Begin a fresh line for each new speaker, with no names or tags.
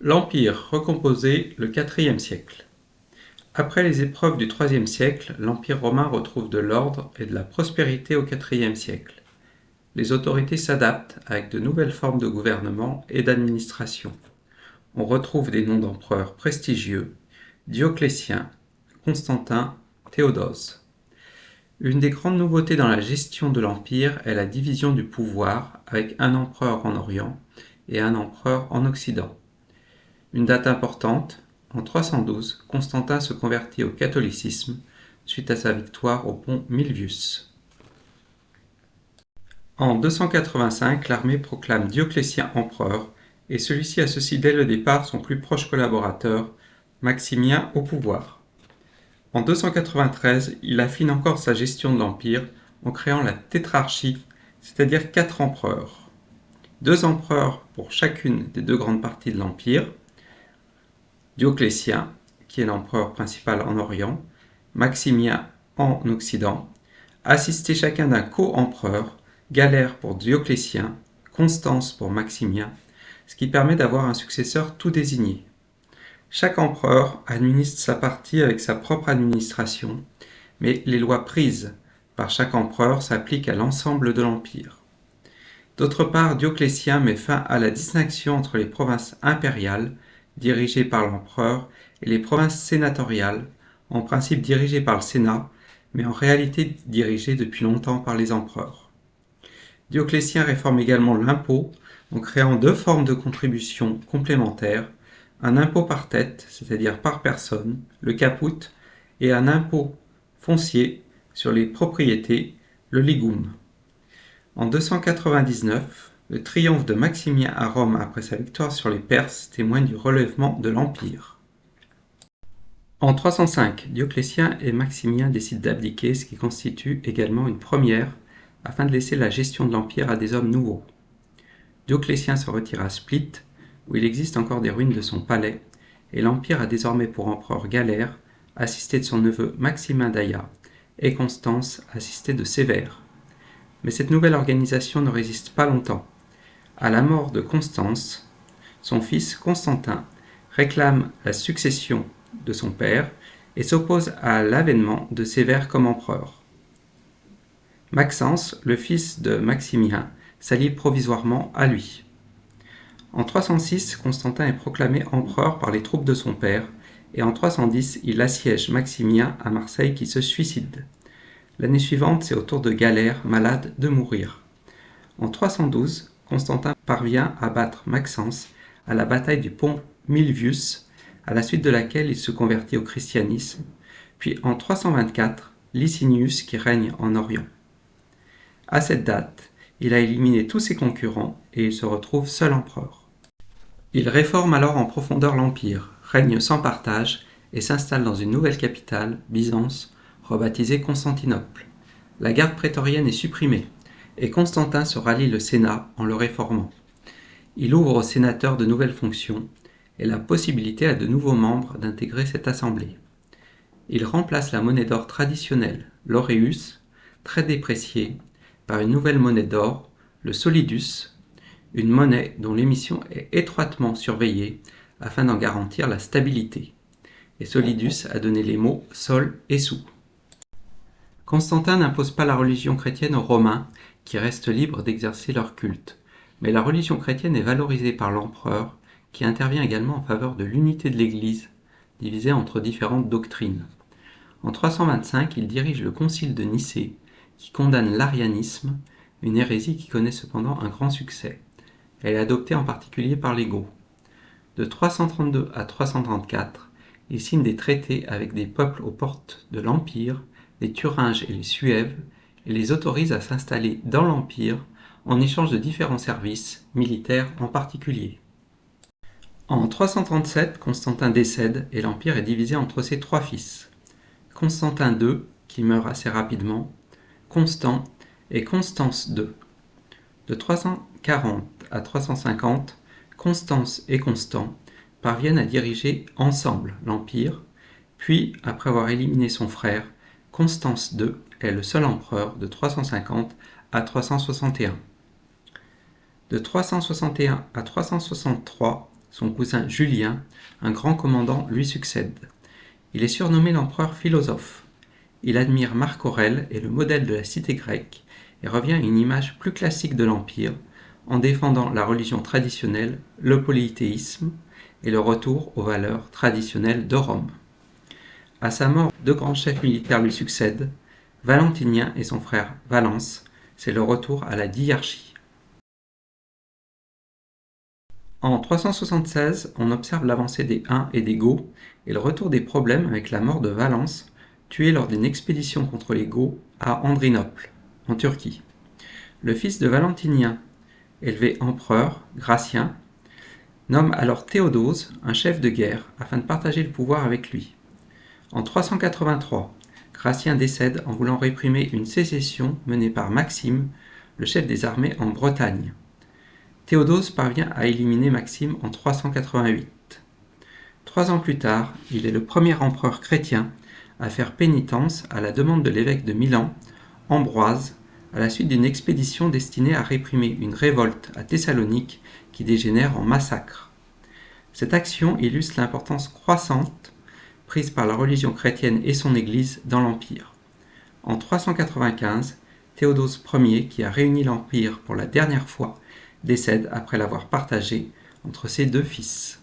L'Empire recomposé le IVe siècle. Après les épreuves du IIIe siècle, l'Empire romain retrouve de l'ordre et de la prospérité au IVe siècle. Les autorités s'adaptent avec de nouvelles formes de gouvernement et d'administration. On retrouve des noms d'empereurs prestigieux: Dioclétien, Constantin, Théodose. Une des grandes nouveautés dans la gestion de l'Empire est la division du pouvoir avec un empereur en Orient et un empereur en Occident. Une date importante, en 312, Constantin se convertit au catholicisme suite à sa victoire au pont Milvius. En 285, l'armée proclame Dioclétien empereur et celui-ci associe dès le départ son plus proche collaborateur, Maximien, au pouvoir. En 293, il affine encore sa gestion de l'Empire en créant la tétrarchie, c'est-à-dire 4 empereurs. 2 empereurs pour chacune des 2 grandes parties de l'Empire. Dioclétien, qui est l'empereur principal en Orient, Maximien en Occident, assistés chacun d'un co-empereur, Galère pour Dioclétien, Constance pour Maximien, ce qui permet d'avoir un successeur tout désigné. Chaque empereur administre sa partie avec sa propre administration, mais les lois prises par chaque empereur s'appliquent à l'ensemble de l'Empire. D'autre part, Dioclétien met fin à la distinction entre les provinces impériales, dirigées par l'empereur, et les provinces sénatoriales, en principe dirigées par le Sénat, mais en réalité dirigées depuis longtemps par les empereurs. Dioclétien réforme également l'impôt en créant 2 formes de contributions complémentaires, un impôt par tête, c'est-à-dire par personne, le caput, et un impôt foncier sur les propriétés, le ligum. En 299, le triomphe de Maximien à Rome après sa victoire sur les Perses témoigne du relèvement de l'Empire. En 305, Dioclétien et Maximien décident d'abdiquer, ce qui constitue également une première, afin de laisser la gestion de l'Empire à des hommes nouveaux. Dioclétien se retire à Split, où il existe encore des ruines de son palais, et l'Empire a désormais pour empereur Galère, assisté de son neveu Maximin d'Aia, et Constance, assistée de Sévère. Mais cette nouvelle organisation ne résiste pas longtemps. À la mort de Constance, son fils Constantin réclame la succession de son père et s'oppose à l'avènement de Sévère comme empereur. Maxence, le fils de Maximien, s'allie provisoirement à lui. En 306, Constantin est proclamé empereur par les troupes de son père, et en 310, il assiège Maximien à Marseille qui se suicide. L'année suivante, c'est au tour de Galère, malade, de mourir. En 312, Constantin parvient à battre Maxence à la bataille du pont Milvius, à la suite de laquelle il se convertit au christianisme, puis en 324, Licinius qui règne en Orient. À cette date, il a éliminé tous ses concurrents et il se retrouve seul empereur. Il réforme alors en profondeur l'Empire, règne sans partage et s'installe dans une nouvelle capitale, Byzance, rebaptisée Constantinople. La garde prétorienne est supprimée et Constantin se rallie le Sénat en le réformant. Il ouvre aux sénateurs de nouvelles fonctions et la possibilité à de nouveaux membres d'intégrer cette assemblée. Il remplace la monnaie d'or traditionnelle, l'aureus, très dépréciée, par une nouvelle monnaie d'or, le solidus, une monnaie dont l'émission est étroitement surveillée afin d'en garantir la stabilité. Et solidus a donné les mots sol et sous. Constantin n'impose pas la religion chrétienne aux Romains, qui restent libres d'exercer leur culte, mais la religion chrétienne est valorisée par l'empereur, qui intervient également en faveur de l'unité de l'Église, divisée entre différentes doctrines. En 325, il dirige le concile de Nicée, qui condamne l'arianisme, une hérésie qui connaît cependant un grand succès. Elle est adoptée en particulier par les Goths. De 332 à 334, il signe des traités avec des peuples aux portes de l'Empire, les Thuringes et les Suèves, et les autorise à s'installer dans l'Empire en échange de différents services, militaires en particulier. En 337, Constantin décède et l'Empire est divisé entre ses 3 fils. Constantin II, qui meurt assez rapidement, Constant et Constance II. De 340 à 350, Constance et Constant parviennent à diriger ensemble l'Empire, puis, après avoir éliminé son frère, Constance II est le seul empereur de 350 à 361. De 361 à 363, son cousin Julien, un grand commandant, lui succède. Il est surnommé l'empereur philosophe. Il admire Marc Aurèle et le modèle de la cité grecque et revient à une image plus classique de l'Empire en défendant la religion traditionnelle, le polythéisme et le retour aux valeurs traditionnelles de Rome. À sa mort, deux grands chefs militaires lui succèdent, Valentinien et son frère Valens. C'est le retour à la diarchie. En 376, on observe l'avancée des Huns et des Goths et le retour des problèmes avec la mort de Valens, tué lors d'une expédition contre les Goths à Andrinople, en Turquie. Le fils de Valentinien, élevé empereur, Gratien, nomme alors Théodose, un chef de guerre, afin de partager le pouvoir avec lui. En 383, Gratien décède en voulant réprimer une sécession menée par Maxime, le chef des armées en Bretagne. Théodose parvient à éliminer Maxime en 388. 3 ans plus tard, il est le premier empereur chrétien à faire pénitence à la demande de l'évêque de Milan, Ambroise, à la suite d'une expédition destinée à réprimer une révolte à Thessalonique qui dégénère en massacre. Cette action illustre l'importance croissante prise par la religion chrétienne et son Église dans l'Empire. En 395, Théodose Ier, qui a réuni l'Empire pour la dernière fois, décède après l'avoir partagé entre ses deux fils.